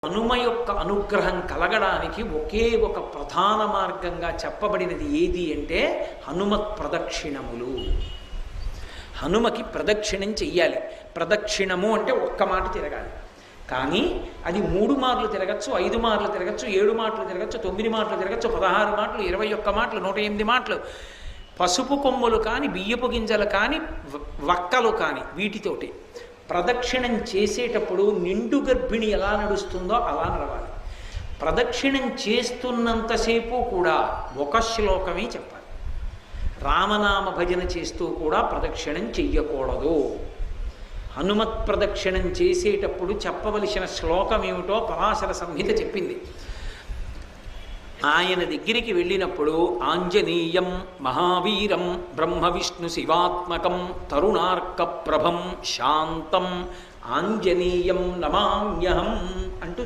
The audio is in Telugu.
హనుమ యొక్క అనుగ్రహం కలగడానికి ఒకే ఒక ప్రధాన మార్గంగా చెప్పబడినది ఏది అంటే హనుమత్ ప్రదక్షిణములు. హనుమకి ప్రదక్షిణం చెయ్యాలి. ప్రదక్షిణము అంటే ఒక్క మాట తిరగాలి. కానీ అది 3 మార్లు తిరగచ్చు, 5 మార్లు తిరగచ్చు, 7 మాటలు తిరగచ్చు, 9 మాటలు తిరగచ్చు, 16 మాటలు, 21 మాటలు, 108 మాటలు. పసుపు కొమ్ములు కానీ, బియ్యపు గింజలు కానీ, వక్కలు కానీ వీటితోటి ప్రదక్షిణం చేసేటప్పుడు నిండు గర్భిణి ఎలా నడుస్తుందో అలా నడవాలి. ప్రదక్షిణం చేస్తున్నంతసేపు కూడా ఒక శ్లోకమే చెప్పాలి. రామనామ భజన చేస్తూ కూడా ప్రదక్షిణం చెయ్యకూడదు. హనుమత్ ప్రదక్షిణం చేసేటప్పుడు చెప్పవలసిన శ్లోకం ఏమిటో పరాశర సంహిత చెప్పింది. ఆయన దగ్గరికి వెళ్ళినప్పుడు ఆంజనేయం మహావీరం బ్రహ్మ విష్ణు శివాత్మకం తరుణార్క ప్రభం శాంతం ఆంజనేయం నమామ్యహం అంటూ